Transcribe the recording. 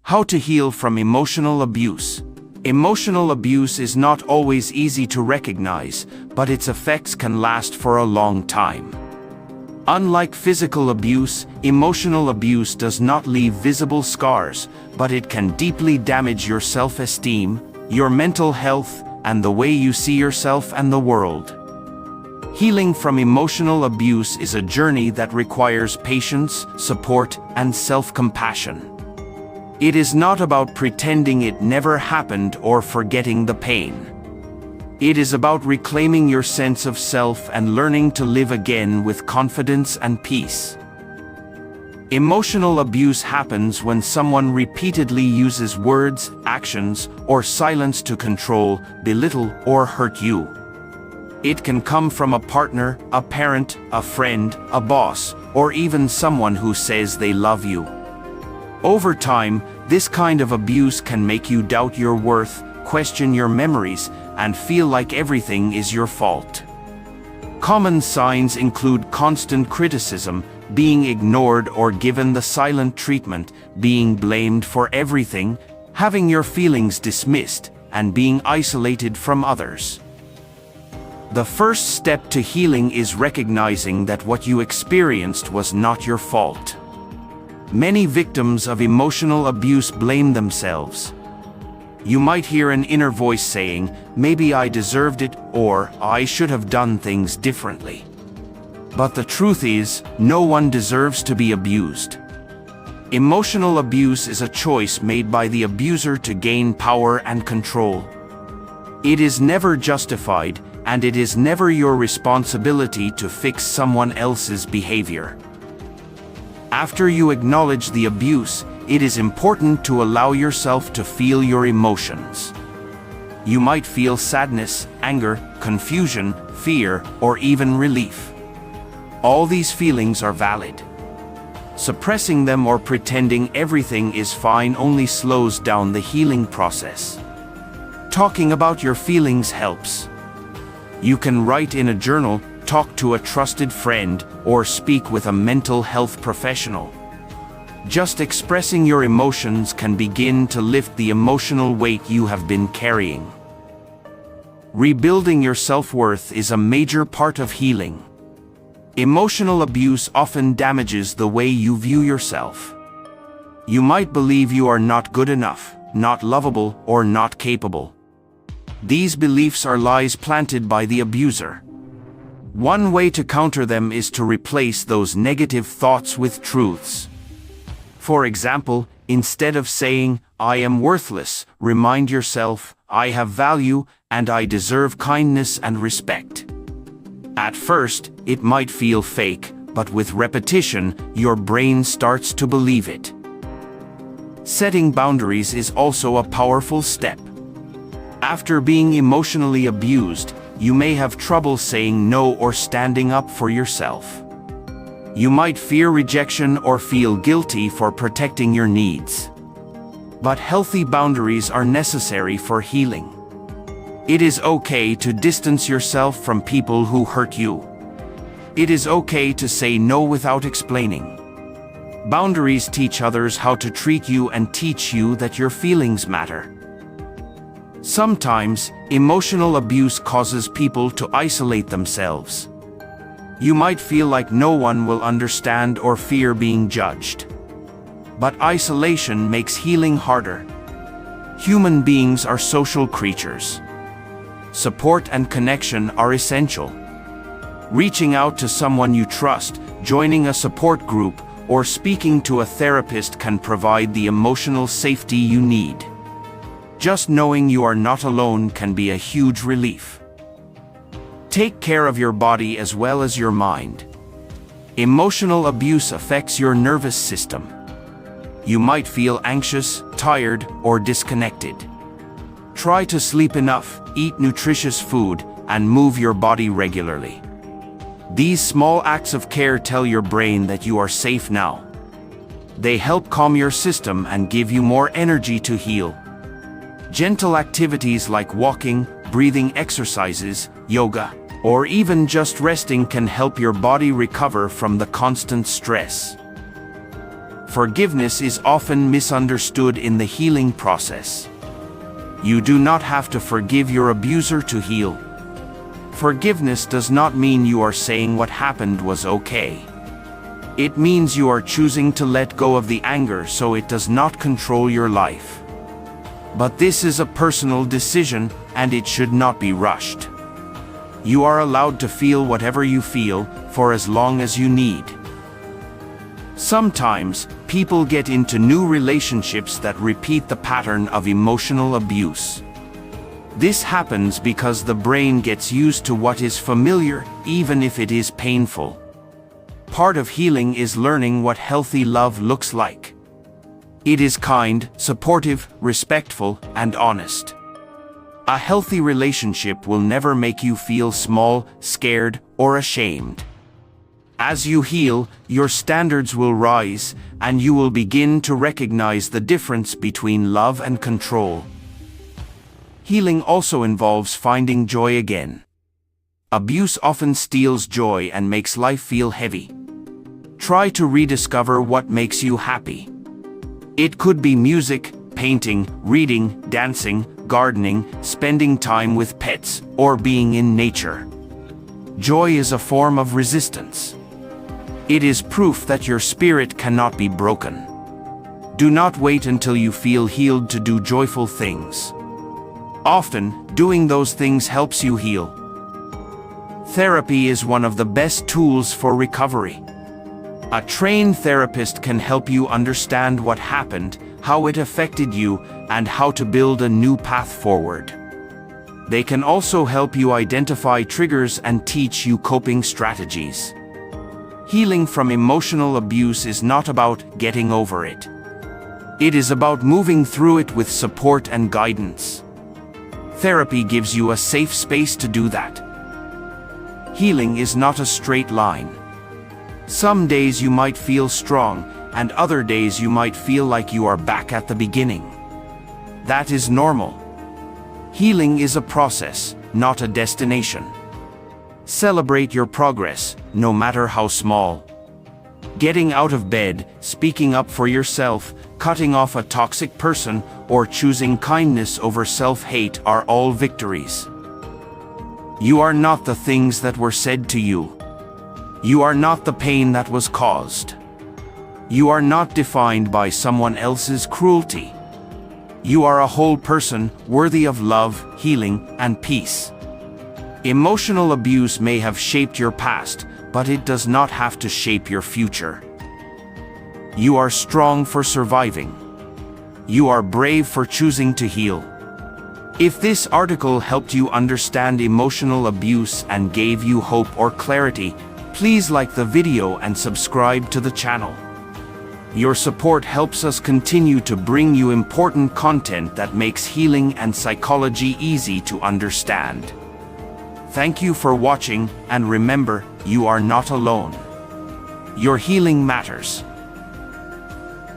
How to heal from emotional abuse. Emotional abuse is not always easy to recognize, but its effects can last for a long time. Unlike physical abuse, emotional abuse does not leave visible scars, but it can deeply damage your self-esteem, your mental health, and the way you see yourself and the world. Healing from emotional abuse is a journey that requires patience, support, and self-compassion. It is not about pretending it never happened or forgetting the pain. It is about reclaiming your sense of self and learning to live again with confidence and peace. Emotional abuse happens when someone repeatedly uses words, actions, or silence to control, belittle, or hurt you. It can come from a partner, a parent, a friend, a boss, or even someone who says they love you. Over time, this kind of abuse can make you doubt your worth, question your memories, and feel like everything is your fault. Common signs include constant criticism, being ignored or given the silent treatment, being blamed for everything, having your feelings dismissed, and being isolated from others. The first step to healing is recognizing that what you experienced was not your fault. Many victims of emotional abuse blame themselves. You might hear an inner voice saying, "Maybe I deserved it," or "I should have done things differently." But the truth is, no one deserves to be abused. Emotional abuse is a choice made by the abuser to gain power and control. It is never justified, and it is never your responsibility to fix someone else's behavior. After you acknowledge the abuse, it is important to allow yourself to feel your emotions. You might feel sadness, anger, confusion, fear, or even relief. All these feelings are valid. Suppressing them or pretending everything is fine only slows down the healing process. Talking about your feelings helps. You can write in a journal, talk to a trusted friend, or speak with a mental health professional. Just expressing your emotions can begin to lift the emotional weight you have been carrying. Rebuilding your self-worth is a major part of healing. Emotional abuse often damages the way you view yourself. You might believe you are not good enough, not lovable, or not capable. These beliefs are lies planted by the abuser. One way to counter them is to replace those negative thoughts with truths. For example, instead of saying, "I am worthless," remind yourself, "I have value, and I deserve kindness and respect." At first, it might feel fake, but with repetition, your brain starts to believe it. Setting boundaries is also a powerful step. After being emotionally abused, you may have trouble saying no or standing up for yourself. You might fear rejection or feel guilty for protecting your needs. But healthy boundaries are necessary for healing. It is okay to distance yourself from people who hurt you. It is okay to say no without explaining. Boundaries teach others how to treat you and teach you that your feelings matter. Sometimes, emotional abuse causes people to isolate themselves. You might feel like no one will understand or fear being judged. But isolation makes healing harder. Human beings are social creatures. Support and connection are essential. Reaching out to someone you trust, joining a support group, or speaking to a therapist can provide the emotional safety you need. Just knowing you are not alone can be a huge relief. Take care of your body as well as your mind. Emotional abuse affects your nervous system. You might feel anxious, tired, or disconnected. Try to sleep enough, eat nutritious food, and move your body regularly. These small acts of care tell your brain that you are safe now. They help calm your system and give you more energy to heal. Gentle activities like walking, breathing exercises, yoga, or even just resting can help your body recover from the constant stress. Forgiveness is often misunderstood in the healing process. You do not have to forgive your abuser to heal. Forgiveness does not mean you are saying what happened was okay. It means you are choosing to let go of the anger so it does not control your life. But this is a personal decision, and it should not be rushed. You are allowed to feel whatever you feel, for as long as you need. Sometimes, people get into new relationships that repeat the pattern of emotional abuse. This happens because the brain gets used to what is familiar, even if it is painful. Part of healing is learning what healthy love looks like. It is kind, supportive, respectful, and honest. A healthy relationship will never make you feel small, scared, or ashamed. As you heal, your standards will rise, and you will begin to recognize the difference between love and control. Healing also involves finding joy again. Abuse often steals joy and makes life feel heavy. Try to rediscover what makes you happy. It could be music, painting, reading, dancing, gardening, spending time with pets, or being in nature. Joy is a form of resistance. It is proof that your spirit cannot be broken. Do not wait until you feel healed to do joyful things. Often, doing those things helps you heal. Therapy is one of the best tools for recovery. A trained therapist can help you understand what happened, how it affected you, and how to build a new path forward. They can also help you identify triggers and teach you coping strategies. Healing from emotional abuse is not about getting over it. It is about moving through it with support and guidance. Therapy gives you a safe space to do that. Healing is not a straight line. Some days you might feel strong, and other days you might feel like you are back at the beginning. That is normal. Healing is a process, not a destination. Celebrate your progress, no matter how small. Getting out of bed, speaking up for yourself, cutting off a toxic person, or choosing kindness over self-hate are all victories. You are not the things that were said to you. You are not the pain that was caused. You are not defined by someone else's cruelty. You are a whole person, worthy of love, healing, and peace. Emotional abuse may have shaped your past, but it does not have to shape your future. You are strong for surviving. You are brave for choosing to heal. If this article helped you understand emotional abuse and gave you hope or clarity, please like the video and subscribe to the channel. Your support helps us continue to bring you important content that makes healing and psychology easy to understand. Thank you for watching, and remember, you are not alone. Your healing matters.